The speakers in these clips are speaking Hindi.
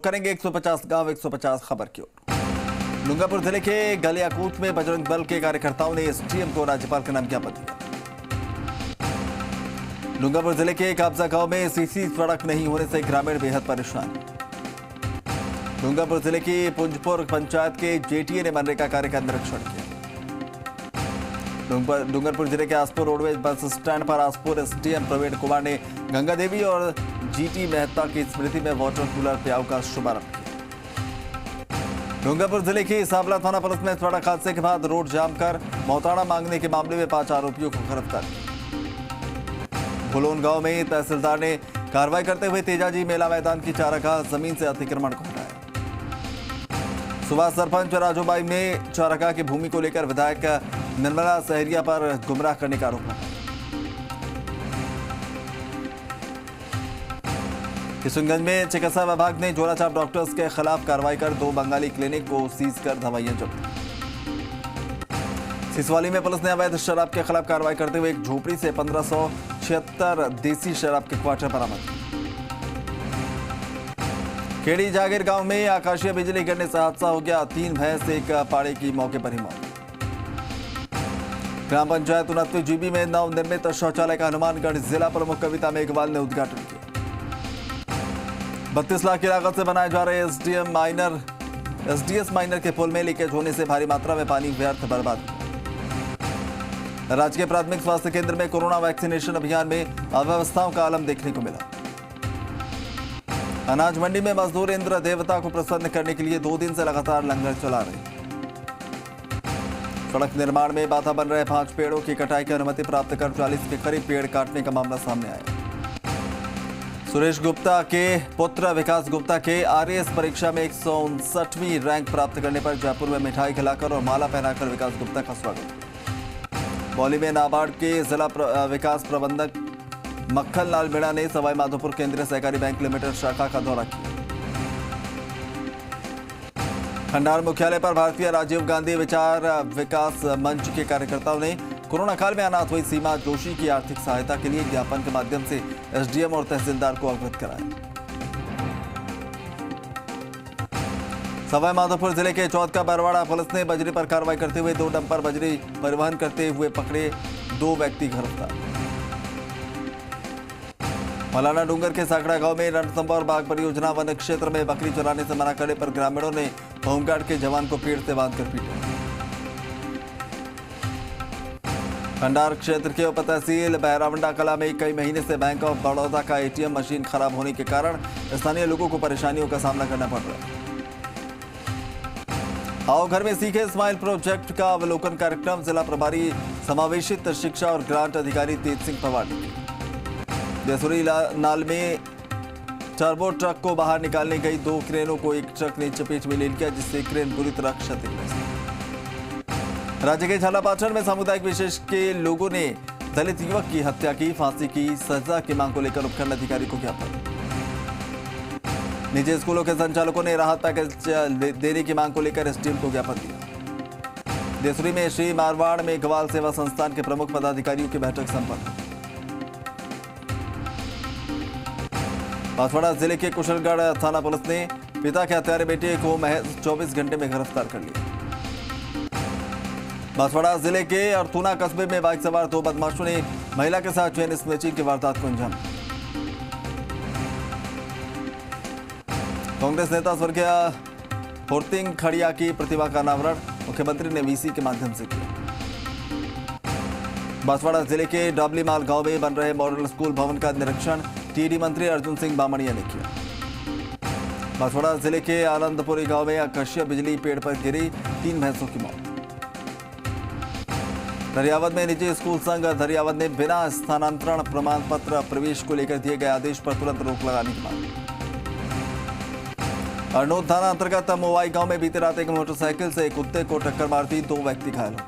करेंगे 150 गांव 150 खबर की ओर। डूंगरपुर जिले के गलियाकूट में बजरंग दल के कार्यकर्ताओं ने एसडीएम को राज्यपाल का नाम ज्ञापन दिया। डूंगरपुर जिले के काबजा गांव में सीसी सड़क नहीं होने से ग्रामीण बेहद परेशान। डूंगरपुर जिले की पुंजपुर पंचायत के जेटीए ने मनरेगा कार्य का निरीक्षण किया। डूंगरपुर जिले के आसपुर रोडवेज बस स्टैंड पर आसपुर एसडीएम प्रवीण कुमार ने गंगा देवी और जीटी मेहता की स्मृति में वाटर कूलर प्याऊ का शुभारंभ किया। डूंगरपुर जिले की साबला थाना पुलिस ने सड़क हादसे के बाद रोड जाम कर मौताना मांगने के मामले में 5 आरोपियों को गिरफ्तार किया। भुलोन गांव में तहसीलदार ने कार्रवाई करते हुए तेजाजी मेला मैदान की चारागाह जमीन से अतिक्रमण को हटाया। सुबह सरपंच राजूबाई ने चारागाह की भूमि को लेकर विधायक निर्मला सहरिया पर गुमराह करने का आरोप लगाया। किशनगंज में चिकित्सा विभाग ने जोराछाप डॉक्टर्स के खिलाफ कार्रवाई कर 2 बंगाली क्लिनिक को सीज कर दवाइयां जब्त की। सिसवाली में पुलिस ने अवैध शराब के खिलाफ कार्रवाई करते हुए एक झोपड़ी से 1576 देसी शराब के क्वार्टर बरामद किए। खेड़ी जागीर गांव में आकाशीय बिजली गिरने से हादसा हो गया। 3 भैंस एक पाड़े की मौके पर ही मौत। ग्राम पंचायत 29 जीबी में नवनिर्मित शौचालय का हनुमानगढ़ जिला प्रमुख कविता मेघवाल ने उद्घाटन किया। 32 लाख की लागत से बनाए जा रहे एसडीएस माइनर के पुल में लीकेज होने से भारी मात्रा में पानी व्यर्थ बर्बाद हुआ। राजकीय प्राथमिक स्वास्थ्य केंद्र में कोरोना वैक्सीनेशन अभियान में अव्यवस्थाओं का आलम देखने को मिला। अनाज मंडी में मजदूर इंद्र देवता को प्रसन्न करने के लिए 2 दिन से लगातार लंगर चला रहे। सड़क निर्माण में बाधा बन रहे 5 पेड़ों की कटाई की अनुमति प्राप्त कर 40 के करीब पेड़ काटने का मामला सामने आया। सुरेश गुप्ता के पुत्र विकास गुप्ता के आरएएस परीक्षा में 159वीं रैंक प्राप्त करने पर जयपुर में मिठाई खिलाकर और माला पहनाकर विकास गुप्ता का स्वागत। बौली में नाबार्ड के जिला विकास प्रबंधक मक्खन लाल मीणा ने सवाई माधोपुर केंद्रीय सहकारी बैंक लिमिटेड शाखा का दौरा किया। खंडार मुख्यालय पर भारतीय राजीव गांधी विचार विकास मंच के कार्यकर्ताओं ने कोरोना काल में अनाथ हुई सीमा जोशी की आर्थिक सहायता के लिए ज्ञापन के माध्यम से एसडीएम और तहसीलदार को अवगत कराया। सवाई माधोपुर जिले के चौथ का बरवाड़ा पुलिस ने बजरी पर कार्रवाई करते हुए 2 डंपर बजरी परिवहन करते हुए पकड़े 2 व्यक्ति गिरफ्तार। मलाना डूंगर के साकड़ा गांव में रणथंभौर बाग परियोजना वन क्षेत्र में बकरी चराने से मना करने पर ग्रामीणों ने होमगार्ड के जवान को पेड़ से बांधकर पीटा। खंडार क्षेत्र के उप तहसील बहरावंडा कला में कई महीने से बैंक ऑफ बड़ौदा का एटीएम मशीन खराब होने के कारण स्थानीय लोगों को परेशानियों का सामना करना पड़ रहा है। आओ घर में सीखे स्माइल प्रोजेक्ट का अवलोकन कार्यक्रम जिला प्रभारी समावेशित शिक्षा और ग्रांट अधिकारी तेज सिंह पवार ने किया। देसुरी नाल में टर्बो ट्रक को बाहर निकालने गई 2 क्रेनों को एक ट्रक ने चपेट में ले लिया, जिससे क्रेन बुरी तरह क्षतिग्रस्त। राज्य के झालापाटन में सामुदायिक विशेष के लोगों ने दलित युवक की हत्या की फांसी की सजा की मांग को लेकर उपखंड अधिकारी को ज्ञापन। निजी स्कूलों के संचालकों ने राहत पैकेज देने की मांग को लेकर एसडीएम को ज्ञापन दिया। देसुरी में श्री मारवाड़ में ग्वाल सेवा संस्थान के प्रमुख पदाधिकारियों की बैठक संपन्न। बांसवाड़ा जिले के कुशलगढ़ थाना पुलिस ने पिता के हत्यारे बेटे को महज 24 घंटे में गिरफ्तार कर लिया। बांसवाड़ा जिले के अर्थूना कस्बे में बाइक सवार 2 बदमाशों ने महिला के साथ चेन स्नैचिंग की वारदात को अंजाम दिया। कांग्रेस नेता स्वर्गीय होर्तिंग खड़िया की प्रतिभा का अनावरण मुख्यमंत्री ने वीसी के माध्यम से किया। बांसवाड़ा जिले के डाबलीमाल गांव में बन रहे मॉडल स्कूल भवन का निरीक्षण टीडी मंत्री अर्जुन सिंह बामणिया ने किया। बांसवाड़ा जिले के आनंदपुरी गांव में आकाशीय बिजली पेड़ पर गिरी 3 भैंसों की मौत। धरियावद में निजी स्कूल संघ धरियावद ने बिना स्थानांतरण प्रमाण पत्र प्रवेश को लेकर दिए गए आदेश पर तुरंत रोक लगाने की मांग। अरनोद थाना अंतर्गत मोवाई गांव में बीती रात एक मोटरसाइकिल से कुत्ते को टक्कर मारती 2 व्यक्ति घायल हो।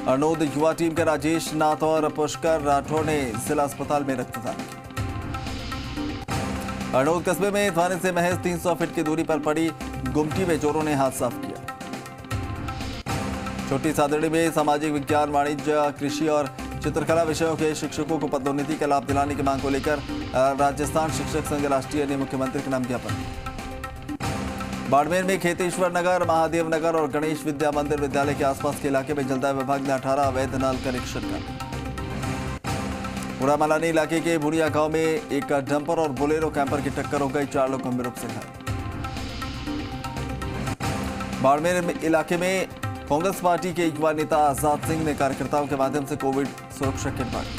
अरनोद युवा टीम के राजेश नाथ और पुष्कर राठौर ने जिला अस्पताल में रक्तदान किया। अरनोद कस्बे में थाने से महज 300 फीट की दूरी पर पड़ी गुमटी में चोरों ने हाथ साफ किया। छोटी सादड़ी में सामाजिक विज्ञान वाणिज्य कृषि और चित्रकला विषयों के शिक्षकों को पदोन्नति का लाभ दिलाने की मांग को लेकर राजस्थान शिक्षक संघ राष्ट्रीय ने मुख्यमंत्री के नाम ज्ञापन दिया। बाड़मेर में खेतेश्वर नगर, महादेव नगर और गणेश विद्या मंदिर विद्यालय के आसपास के इलाके में जलदाय विभाग ने 18 अवैध नल कनेक्शन कर। बुढ़ामलानी इलाके के बुढ़िया गांव में एक डंपर और बोलेरो कैंपर की टक्कर हो गई, 4 लोग गंभीर रूप से घायल। बाड़मेर इलाके में कांग्रेस पार्टी के युवा नेता आजाद सिंह ने कार्यकर्ताओं के माध्यम से कोविड सुरक्षा किट बांटी।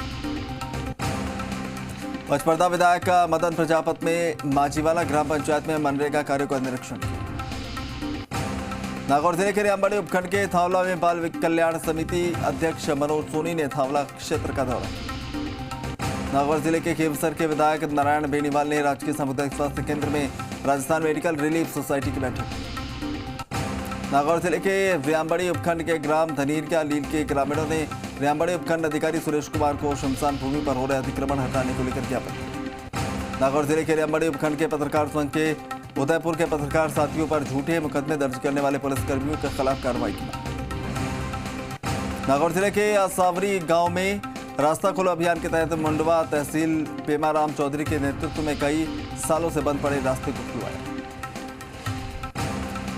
पचपर्दा विधायक मदन प्रजापत में माजीवाला ग्राम पंचायत में मनरेगा कार्यों का निरीक्षण किया। नागौर जिले के रियांबड़ी उपखंड के थावला में बाल कल्याण समिति अध्यक्ष मनोज सोनी ने थावला क्षेत्र का दौरा किया। नागौर जिले के केवसर के विधायक नारायण बेनीवाल ने राजकीय सामुदायिक स्वास्थ्य केंद्र में राजस्थान मेडिकल रिलीफ सोसाइटी की बैठक की। नागौर जिले के रियांबड़ी उपखंड के ग्राम धनीरिया लील के ग्रामीणों ने रियांबड़ी उपखंड अधिकारी सुरेश कुमार को शमशान भूमि पर हो रहे अतिक्रमण हटाने को लेकर ज्ञापन दिया। नागौर जिले के रियांबड़ी उपखंड के पत्रकार संघ के उदयपुर के पत्रकार साथियों पर झूठे मुकदमे दर्ज करने वाले पुलिसकर्मियों के खिलाफ कार्रवाई की। नागौर जिले के आसावरी गांव में रास्ता खोलो अभियान के तहत मंडवा तहसील पेमाराम चौधरी के नेतृत्व में कई सालों से बंद पड़े रास्ते को खुलवाया।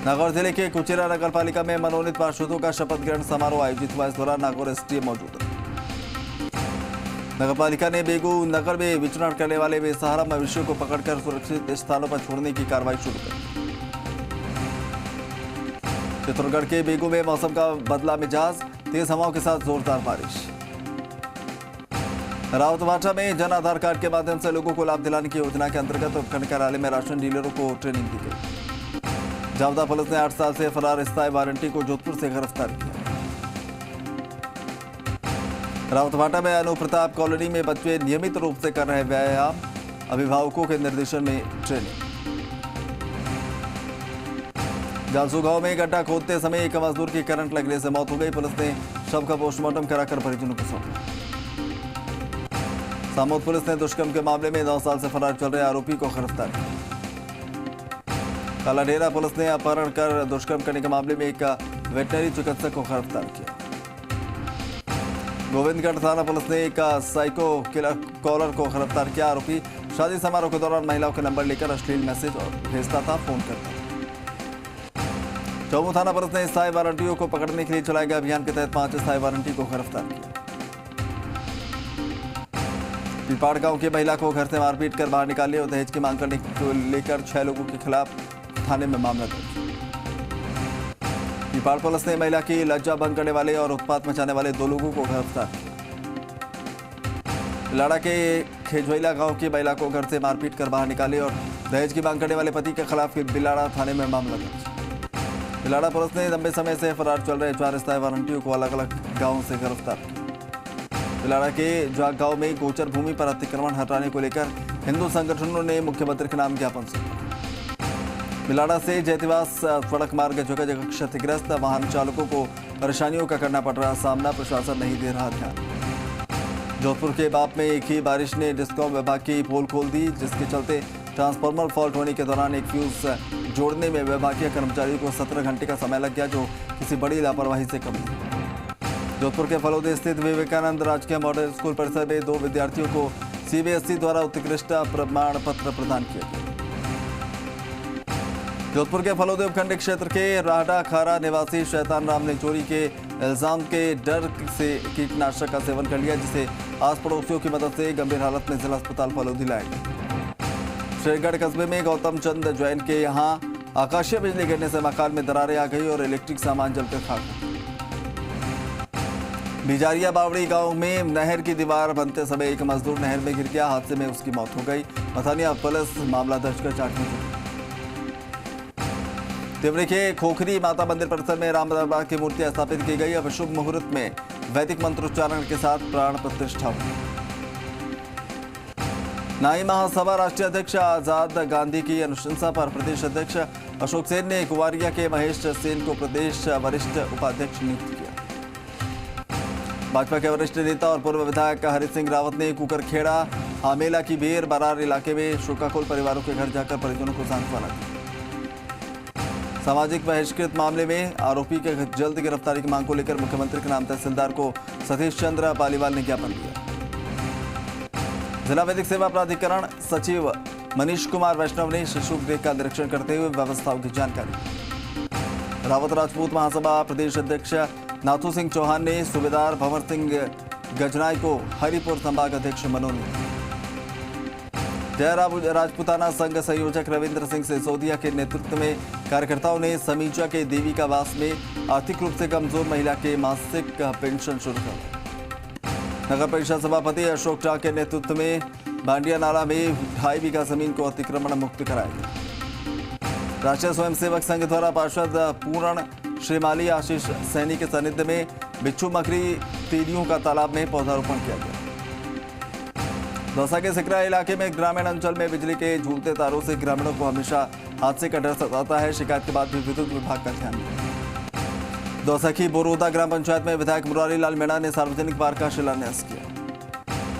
नागौर जिले के कुचेरा नगर पालिका में मनोनीत पार्षदों का शपथ ग्रहण समारोह आयोजित हुआ। इस दौरान नागौर एसडीएम मौजूद रहे। नगर पालिका ने बेगू नगर में विचरण करने वाले बेसहारा मवेशियों को पकड़कर सुरक्षित स्थानों पर छोड़ने की कार्रवाई शुरू कर दी। चित्तौड़गढ़ के बेगू में मौसम का बदला मिजाज, तेज हवाओं के साथ जोरदार बारिश। रावतभाटा में जन आधार कार्ड के माध्यम से लोगों को लाभ दिलाने की योजना के अंतर्गत उपखंड कार्यालय में राशन डीलरों को ट्रेनिंग दी गई। जावदा पुलिस ने 8 साल से फरार स्थायी वारंटी को जोधपुर से गिरफ्तार किया। रावतभाटा में अनुप्रताप कॉलोनी में बच्चे नियमित रूप से कर रहे व्यायाम, अभिभावकों के निर्देशन में ट्रेनिंग। जालसू गांव में गड्ढा खोदते समय एक मजदूर की करंट लगने से मौत हो गई। पुलिस ने शव का पोस्टमार्टम कराकर परिजनों को सौंपा। सामोद पुलिस ने दुष्कर्म के मामले में 9 साल से फरार चल रहे आरोपी को गिरफ्तार किया। कालाडेरा पुलिस ने अपहरण कर दुष्कर्म करने के मामले में एक वेटनरी चिकित्सक को गिरफ्तार किया। गोविंदगढ़ थाना पुलिस ने एक साइको किलर कॉलर को गिरफ्तार किया। आरोपी शादी समारोह के दौरान महिलाओं के नंबर लेकर अश्लील मैसेज और भेजता था, फोन करता था। चौमू थाना पुलिस ने स्थायी वारंटियों को पकड़ने के लिए चलाए गए अभियान के तहत 5 स्थायी वारंटी को गिरफ्तार किया। पिपाड़ गांव की महिला को घर से मारपीट कर बाहर निकाले और दहेज की मांग करने को लेकर 6 लोगों के खिलाफ थाने में मामला दर्ज। पिपाड़ पुलिस ने महिला की लज्जा भंग करने वाले और उत्पात मचाने वाले 2 लोगों को गिरफ्तार किया। लाड़ा के खेजवैला गांव की महिला को घर से मारपीट कर बाहर निकाले और दहेज की मांग करने वाले पति के खिलाफ बिलाड़ा थाने में मामला दर्ज। बिलाड़ा पुलिस ने लंबे समय से फरार चल रहे 4 स्थायी वारंटियों को अलग अलग गांवों से गिरफ्तार किया। बिलाड़ा के जाग गांव में गोचर भूमि पर अतिक्रमण हटाने को लेकर हिंदू संगठनों ने मुख्यमंत्री के नाम ज्ञापन सौंपा। बिलाड़ा से जयतिवास सड़क मार्ग जगह जगह क्षतिग्रस्त, वाहन चालकों को परेशानियों का करना पड़ रहा सामना, प्रशासन नहीं दे रहा ध्यान। जोधपुर के बाप में एक ही बारिश ने डिस्कॉम विभाग की पोल खोल दी, जिसके चलते ट्रांसफार्मर फॉल्ट होने के दौरान एक फ्यूज जोड़ने में विभागीय कर्मचारियों को 17 घंटे का समय लग गया, जो किसी बड़ी लापरवाही से कम नहीं। जोधपुर के फलोदे स्थित विवेकानंद राजकीय मॉडल स्कूल परिसर में 2 विद्यार्थियों को सीबीएसई द्वारा उत्कृष्ट प्रमाण पत्र प्रदान किया गया। जोधपुर के फलोदे उपखंड क्षेत्र के राहडा खारा निवासी शैतान राम ने चोरी के इल्जाम के डर से कीटनाशक का सेवन कर लिया, जिसे आस पड़ोसियों की मदद से गंभीर हालत में जिला अस्पताल फलोदी लाया गया। शेरगढ़ कस्बे में गौतम चंद जैन के यहां आकाशीय बिजली गिरने से मकान में दरारें आ गई और इलेक्ट्रिक सामान जलकर खाक हो गया। बिजारिया बावड़ी गांव में नहर की दीवार बनते समय एक मजदूर नहर में गिर गया। हादसे में उसकी मौत हो गई। मथानिया पुलिस मामला दर्ज कर जांच में जुटी। तिवरी के खोखरी माता मंदिर परिसर में राम दरबार की मूर्ति स्थापित की गई। अब शुभ मुहूर्त में वैदिक मंत्रोच्चारण के साथ प्राण प्रतिष्ठा हुई। नाई महासभा राष्ट्रीय अध्यक्ष आजाद गांधी की अनुशंसा पर प्रदेश अध्यक्ष अशोक सेन ने कुवारिया के महेश सेन को प्रदेश वरिष्ठ उपाध्यक्ष नियुक्त किया। भाजपा के वरिष्ठ नेता और पूर्व विधायक हरि सिंह रावत ने कुकरखेड़ा, हामेला की बेर बरार इलाके में शोकाकुल परिवारों के घर जाकर परिजनों को सांत्वना दी। सामाजिक बहिष्कृत मामले में आरोपी के जल्द गिरफ्तारी की मांग को लेकर मुख्यमंत्री के नाम तहसीलदार को सतीश चंद्र पालीवाल ने ज्ञापन दिया। जिला विधिक सेवा प्राधिकरण सचिव मनीष कुमार वैष्णव ने शिशु गृह का निरीक्षण करते हुए व्यवस्थाओं की जानकारी। रावत राजपूत महासभा प्रदेश अध्यक्ष नाथू सिंह चौहान ने सूबेदार भंवर सिंह गजनाई को हरिपुर संभाग अध्यक्ष मनोनीत। जय राजपूताना संघ संयोजक रविंद्र सिंह सिसोदिया के नेतृत्व में कार्यकर्ताओं ने समीक्षा के देवी का वास में आर्थिक रूप से कमजोर महिला के मासिक पेंशन शुरू कर। नगर परिषद सभापति अशोक चा के नेतृत्व में बांडिया नाला में 2.5 बीघा जमीन को अतिक्रमण मुक्त कराया गया। राष्ट्रीय स्वयंसेवक संघ द्वारा पार्षद पूर्ण श्रीमाली आशीष सैनी के सानिध्य में बिच्छू मकरी तीलियों का तालाब में पौधारोपण किया गया। दौसा के सिकरा इलाके में ग्रामीण अंचल में बिजली के झूलते तारों से ग्रामीणों को हमेशा हादसे का डर सताता है। शिकायत के बाद भी विद्युत विभाग का ध्यान दिया। दौसा की बोरोदा ग्राम पंचायत में विधायक मुरारी लाल मीणा ने सार्वजनिक पार्क का शिलान्यास किया।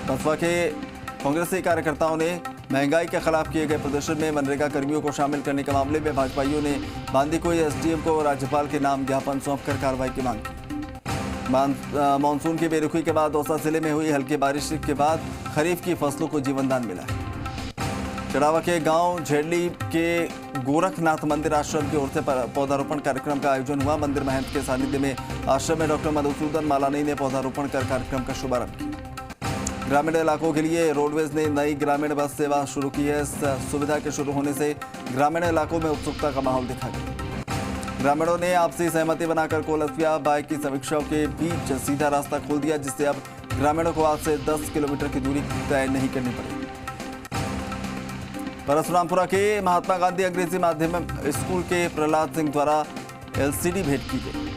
बसपा के कांग्रेसी कार्यकर्ताओं ने महंगाई के खिलाफ किए गए प्रदर्शन में मनरेगा कर्मियों को शामिल करने के मामले में भाजपाइयों ने बांदी को एसडीएम को राज्यपाल के नाम ज्ञापन सौंपकर कार्रवाई की मांग की। मानसून की बेरुखी के बाद दौसा जिले में हुई हल्की बारिश के बाद खरीफ की फसलों को जीवनदान मिला है। चढ़ावा के गांव झेडली के गोरखनाथ मंदिर आश्रम की ओर से पौधारोपण कार्यक्रम का आयोजन हुआ। मंदिर महंत के सानिध्य में आश्रम में डॉक्टर मधुसूदन मालानी ने पौधारोपण कर कार्यक्रम का शुभारंभ किया। ग्रामीण इलाकों के लिए रोडवेज ने नई ग्रामीण बस सेवा शुरू की है। इस सुविधा के शुरू होने से ग्रामीण इलाकों में उत्सुकता का माहौल दिखा गया। ग्रामीणों ने आपसी सहमति बनाकर कोलसिया बाइक की समीक्षाओं के बीच सीधा रास्ता खोल दिया, जिससे अब ग्रामीणों को आज से 10 किलोमीटर की दूरी तय नहीं करनी पड़ेगी। परशुरामपुरा के महात्मा गांधी अंग्रेजी माध्यम स्कूल के प्रहलाद सिंह द्वारा एलसीडी भेंट की गई।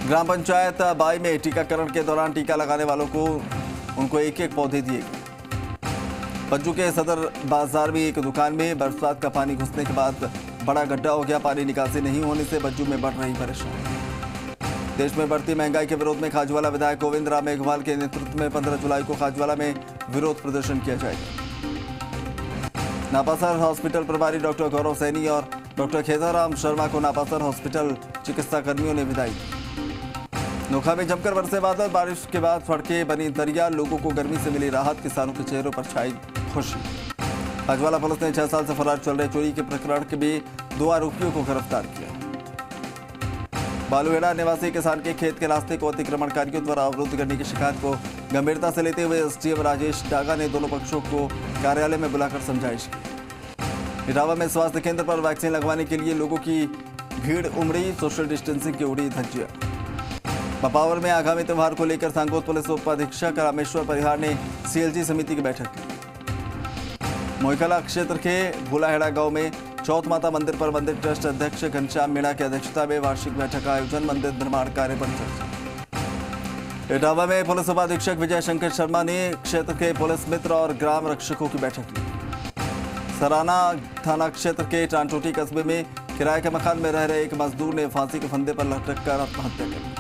ग्राम पंचायत बाई में टीकाकरण के दौरान टीका लगाने वालों को उनको एक पौधे दिए गए। पंजू के सदर बाजार में एक दुकान में बरसात का पानी घुसने के बाद बड़ा गड्ढा हो गया। पानी निकासी नहीं होने से बज्जू में बढ़ रही परेशानी। देश में बढ़ती महंगाई के विरोध में खाजवाला विधायक गोविंद राम मेघवाल के नेतृत्व में 15 जुलाई को खाजवाला में विरोध प्रदर्शन किया जाएगा। नापासर हॉस्पिटल प्रभारी डॉक्टर गौरव सैनी और डॉक्टर खेताराम शर्मा को नापासर हॉस्पिटल चिकित्सा कर्मियों ने विदाई दी। नोखा में जमकर बरसे बादल, बारिश के बाद सड़कें बनी दरिया, लोगों को गर्मी से मिली राहत, किसानों के चेहरों पर छाई खुशी। खाजवाला पुलिस ने 6 साल से फरार चल रहे चोरी के प्रकरण के भी 2 आरोपियों को गिरफ्तार किया। बालूहेड़ा निवासी किसान के खेत के रास्ते को अतिक्रमणकारियों द्वारा अवरुद्ध करने की शिकायत को गंभीरता से लेते हुए एसडीएम राजेश डागा ने दोनों पक्षों को कार्यालय में बुलाकर समझाइश की। इटावा में स्वास्थ्य केंद्र पर वैक्सीन लगवाने के लिए लोगों की भीड़ उमड़ी, सोशल डिस्टेंसिंग की उड़ी धज्जियां। पपावर में आगामी त्योहार को लेकर सांगोद पुलिस उपाधीक्षक रामेश्वर परिहार ने सीएलजी समिति की बैठक की। मोइकला क्षेत्र के भूलाहेड़ा गांव में चौथ माता मंदिर पर मंदिर ट्रस्ट अध्यक्ष घनश्याम मीणा की अध्यक्षता में वार्षिक बैठक का आयोजन, मंदिर निर्माण कार्य पर चर्चा। इटावा में पुलिस उपाधीक्षक विजय शंकर शर्मा ने क्षेत्र के पुलिस मित्र और ग्राम रक्षकों की बैठक ली। सराना थाना क्षेत्र के टांटोटी कस्बे में किराए के मकान में रह रहे एक मजदूर ने फांसी के फंदे पर लटक कर आत्महत्या कर ली।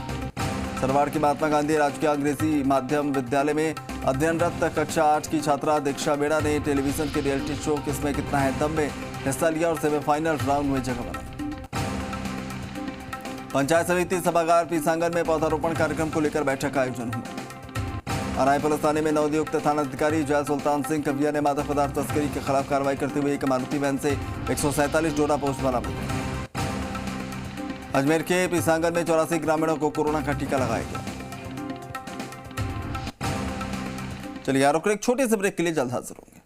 सरवाड़ की महात्मा गांधी राजकीय अंग्रेजी माध्यम विद्यालय में अध्ययनरत कक्षा 8 की छात्रा दीक्षा बेड़ा ने टेलीविजन के रियलिटी शो किसमें कितना है दम में हिस्सा लिया और सेमीफाइनल राउंड में जगह बनाई। पंचायत समिति सभागार पीसांगन में पौधारोपण कार्यक्रम को लेकर बैठक का आयोजन हुआ। अराई पुलिस थाने में नवनियुक्त थानाधिकारी जय सुल्तान सिंह कविया ने मादक पदार्थ तस्करी के खिलाफ कार्रवाई करते हुए एक मारुति वैन से 147 डोडा पोस्ट बरामद किया। अजमेर के पीसांगन में 84 ग्रामीणों को कोरोना का टीका लगाया गया। चलिए यार, एक छोटे से ब्रेक के लिए जल्द हाजिर होंगे।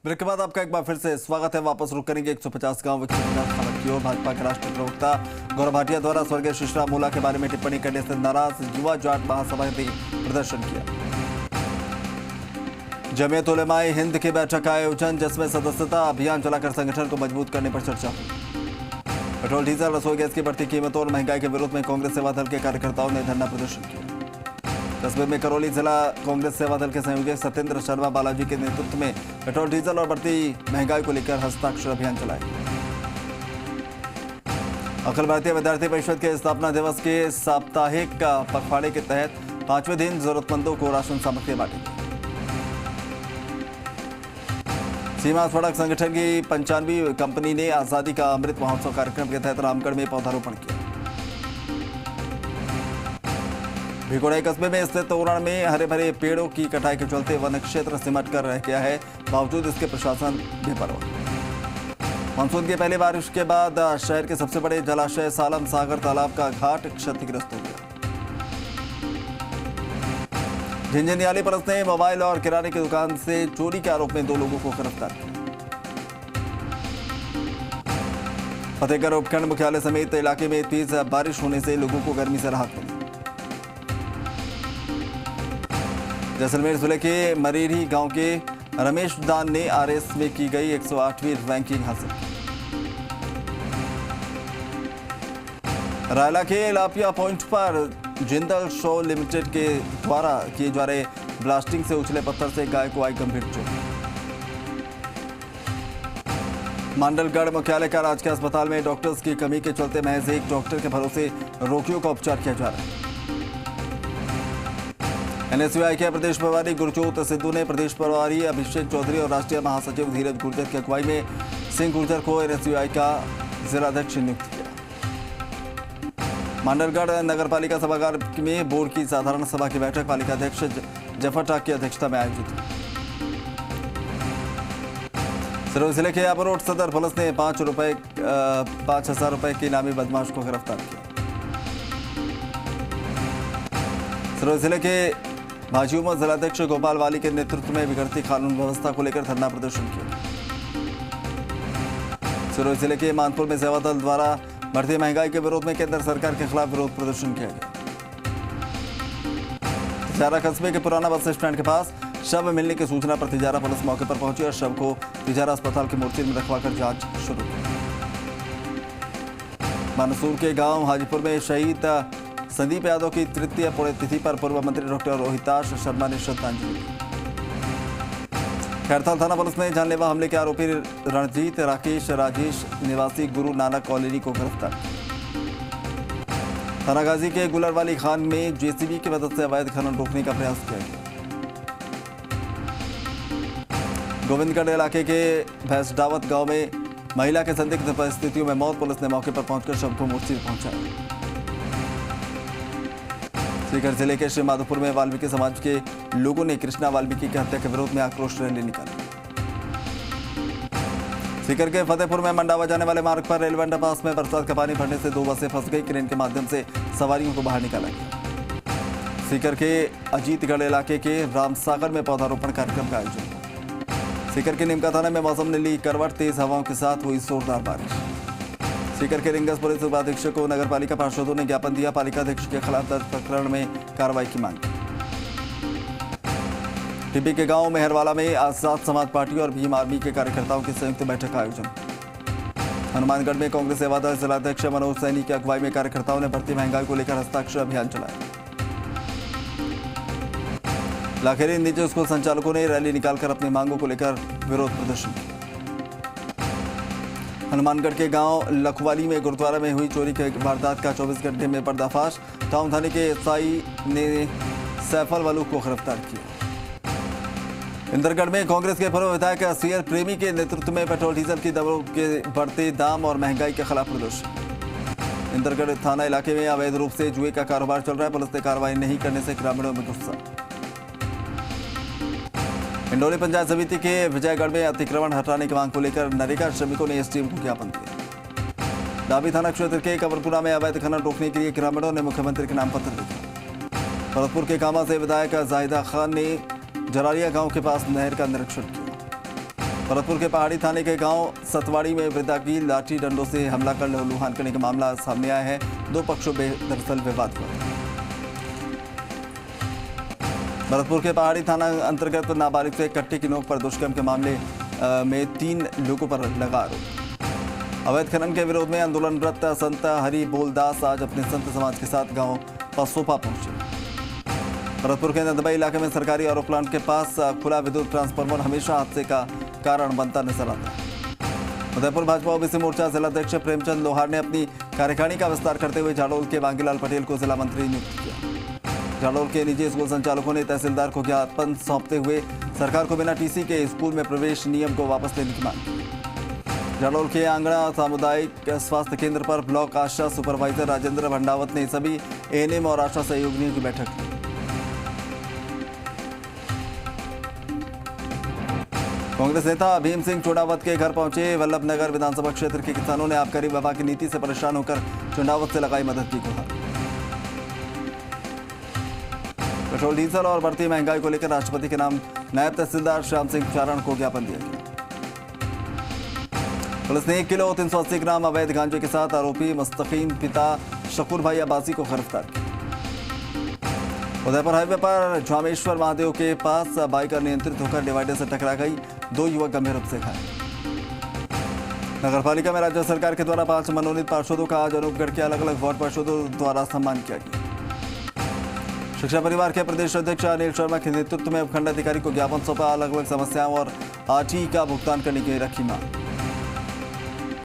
ब्रेक के बाद आपका एक बार फिर से स्वागत है। वापस रुक करेंगे 150 गांव 150 खबर की ओर। भाजपा के राष्ट्रीय प्रवक्ता गौरव भाटिया द्वारा स्वर्गीय शिशराम मूला के बारे में टिप्पणी करने से नाराज युवा जाट महासभा ने प्रदर्शन किया। जमीयत उलेमाए हिंद की बैठक का आयोजन, जिसमें सदस्यता अभियान चलाकर संगठन को मजबूत करने पर चर्चा हुई। पेट्रोल डीजल रसोई गैस की बढ़ती कीमतों और महंगाई के विरोध में कांग्रेस सेवा दल के कार्यकर्ताओं ने धरना प्रदर्शन किया। कस्बे में करौली जिला कांग्रेस सेवा दल के संयोजक सत्येंद्र शर्मा बालाजी के नेतृत्व में पेट्रोल डीजल और बढ़ती महंगाई को लेकर हस्ताक्षर अभियान चलाया। अखिल भारतीय विद्यार्थी परिषद के स्थापना दिवस के साप्ताहिक पखवाड़े के तहत 5वें दिन जरूरतमंदों को राशन सामग्री बांटी गई। सीमा सड़क संगठन की 95वीं कंपनी ने आजादी का अमृत महोत्सव कार्यक्रम के तहत रामगढ़ में पौधारोपण किया। भिगोड़ाई कस्बे में स्थित तोरण में हरे भरे पेड़ों की कटाई के चलते वन क्षेत्र सिमट कर रह गया है, बावजूद इसके प्रशासन बेपरवाह। मानसून की पहली बारिश के बाद शहर के सबसे बड़े जलाशय सालम सागर तालाब का घाट क्षतिग्रस्त हो गया। झिंझनियाली पुलिस ने मोबाइल और किराने की दुकान से चोरी के आरोप में 2 लोगों को गिरफ्तार किया। फतेहगढ़ उपखंड मुख्यालय समेत इलाके में तेज बारिश होने से लोगों को गर्मी से राहत मिली। जैसलमेर जिले के मरेरी गांव के रमेश दान ने आरएस में की गई 108वीं रैंकिंग हासिल की। रायला के लापिया पॉइंट पर जिंदल शो लिमिटेड के द्वारा किए जा रहे ब्लास्टिंग से उछले पत्थर से गाय को आई गंभीर चोट। मांडलगढ़ मुख्यालय का राजकीय अस्पताल में डॉक्टर्स की कमी के चलते महज एक डॉक्टर के भरोसे रोगियों का उपचार किया जा रहा है। एनएसयूआई के प्रदेश प्रभारी गुरजोत सिद्धू ने प्रदेश प्रभारी अभिषेक चौधरी और राष्ट्रीय महासचिव धीरज गुर्जर की अगुवाई में सिंह गुर्जर को एनएसयूआई का जिलाध्यक्ष नियुक्त किया। मांडलगढ़ नगरपालिका सभागार में बोर्ड की साधारण सभा की बैठक पालिका अध्यक्ष जफर टाक की अध्यक्षता में आयोजित हुई। सिरोही जिले के अबरोड सदर पुलिस ने 5,000 रुपए के इनामी बदमाश को गिरफ्तार किया। सिरोही जिले के भाजयुमो जिलाध्यक्ष गोपाल वाली के नेतृत्व में बिगड़ती कानून व्यवस्था को लेकर धरना प्रदर्शन किया। सिरोही जिले के मानपुर में सेवा दल द्वारा बढ़ती महंगाई के विरोध में केंद्र सरकार के खिलाफ विरोध प्रदर्शन किया गया। तिजारा कस्बे के पुराना बस स्टैंड के पास शव मिलने की सूचना पर तिजारा पुलिस मौके पर पहुंची और शव को तिजारा अस्पताल की मोर्चरी में रखवाकर जांच शुरू की। मानसूर के गांव हाजीपुर में शहीद संदीप यादव की तृतीय पुण्यतिथि पर पूर्व मंत्री डॉक्टर रोहिताश शर्मा ने श्रद्धांजलि दी। खैरथाल थाना पुलिस ने जानलेवा हमले के आरोपी रणजीत राकेश राजेश निवासी गुरु नानक कॉलोनी को गिरफ्तार किया। थानागाजी के गुलरवाली खान में जेसीबी की मदद से अवैध खनन रोकने का प्रयास किया गया। गोविंदगढ़ इलाके के भैंसडावत गांव में महिला के संदिग्ध परिस्थितियों में मौत, पुलिस ने मौके पर पहुंचकर शव को मोर्चरी पहुंचाया। सीकर जिले के श्री माधोपुर में वाल्मीकि समाज के लोगों ने कृष्णा वाल्मीकि की हत्या के विरोध में आक्रोश रैली निकाली। सीकर के फतेहपुर में मंडावा जाने वाले मार्ग पर रेलवे अंडरपास में बरसात का पानी भरने से 2 बसें फंस गई। क्रेन के माध्यम से सवारियों को बाहर निकाला गया। सीकर के अजीतगढ़ इलाके के रामसागर में पौधारोपण कार्यक्रम का आयोजन हुआ। सीकर के निमका थाना में मौसम ने ली करवट, तेज हवाओं के साथ हुई जोरदार बारिश। सीकर के रिंगस पुलिस उपाधीक्षक को नगरपालिका पार्षदों ने ज्ञापन दिया। पालिका अध्यक्ष के खिलाफ दर्ज प्रकरण में कार्रवाई की मांग की। टिब्बी के गांव मेहरवाला में आजाद समाज पार्टी और भीम आर्मी के कार्यकर्ताओं की संयुक्त बैठक का आयोजन। हनुमानगढ़ में कांग्रेस सेवा दल जिलाध्यक्ष मनोज सैनी की अगुवाई में कार्यकर्ताओं ने बढ़ती महंगाई को लेकर हस्ताक्षर अभियान चलाया। लाखेरी निजी स्कूल संचालकों ने रैली निकालकर अपनी मांगों को लेकर विरोध प्रदर्शन किया। हनुमानगढ़ के गांव लखवाली में गुरुद्वारा में हुई चोरी के वारदात का 24 घंटे में पर्दाफाश। टाउन थाने के एसआई ने सैफल वालू को गिरफ्तार किया। इंदरगढ़ में कांग्रेस के पूर्व विधायक सीआर प्रेमी के नेतृत्व में पेट्रोल डीजल की दरों के बढ़ते दाम और महंगाई के खिलाफ प्रदर्शन। इंदरगढ़ थाना इलाके में अवैध रूप से जुए का कारोबार चल रहा है। पुलिस ने कार्रवाई नहीं करने से ग्रामीणों में गुस्सा। इंडोली पंचायत समिति के विजयगढ़ में अतिक्रमण हटाने की मांग को लेकर नरेगा श्रमिकों ने एसडीएम को ज्ञापन दिया। डाबी थाना क्षेत्र के कबरपुरा में अवैध खनन रोकने के लिए ग्रामीणों ने मुख्यमंत्री के नाम पत्र लिखा। भरतपुर के कामा से विधायक जाहिदा खान ने जरारिया गांव के पास नहर का निरीक्षण किया। भरतपुर के पहाड़ी थाने के गांव सतवाड़ी में वृद्धा की लाठी डंडों से हमला कर लहूलुहान करने का मामला सामने आया है। दो पक्षों में दरअसल विवाद हुआ। भरतपुर के पहाड़ी थाना अंतर्गत नाबालिग से कट्टे की नोक पर दुष्कर्म के मामले में 3 लोगों पर लगा आरोप। अवैध खनन के विरोध में आंदोलनरत संत हरि बोलदास आज अपने संत समाज के साथ गांव पसोपा पहुंचे। भरतपुर के नंदबाई इलाके में सरकारी आर प्लांट के पास खुला विद्युत ट्रांसफार्मर हमेशा हादसे का कारण बनता नजर आता है। उदयपुर भाजपा ओबीसी मोर्चा जिलाध्यक्ष प्रेमचंद लोहार ने अपनी कार्यकारिणी का विस्तार करते हुए जाडौल के वांगीलाल पटेल को जिला मंत्री नियुक्त किया। जाडौल के निजी स्कूल संचालकों ने तहसीलदार को ज्ञापन सौंपते हुए सरकार को बिना टीसी के स्कूल में प्रवेश नियम को वापस लेने की मांग की। जाडौल के आंगड़ा सामुदायिक स्वास्थ्य केंद्र पर ब्लॉक आशा सुपरवाइजर राजेंद्र भंडावत ने सभी एएनएम और आशा सहयोगियों की बैठक की। कांग्रेस नेता भीम सिंह चुंडावत के घर पहुंचे वल्लभनगर विधानसभा क्षेत्र के किसानों ने आबकारी विभाग की नीति से परेशान होकर चुंडावत से लगाई मदद की गुहार। पेट्रोल डीजल और बढ़ती महंगाई को लेकर राष्ट्रपति के नाम नायब तहसीलदार श्याम सिंह चारण को ज्ञापन दिया गया। पुलिस ने 1 किलो 380 ग्राम अवैध गांजे के साथ आरोपी मुस्तकीम पिता शकूर भाई अब्बासी को गिरफ्तार किया। उदयपुर हाईवे पर झामेश्वर महादेव के पास बाइक अनियंत्रित होकर डिवाइडर से टकरा गई। 2 युवक गंभीर रूप से घायल। नगरपालिका में राज्य सरकार के द्वारा 5 मनोनीत पार्षदों का आज अनूपगढ़ के अलग अलग वार्ड पार्षदों द्वारा सम्मान किया गया। शिक्षा परिवार के प्रदेश अध्यक्ष अनिल शर्मा के नेतृत्व में उपखंड अधिकारी को ज्ञापन सौंपा। अलग अलग समस्याओं और आरटीई का भुगतान करने की रखी मांग।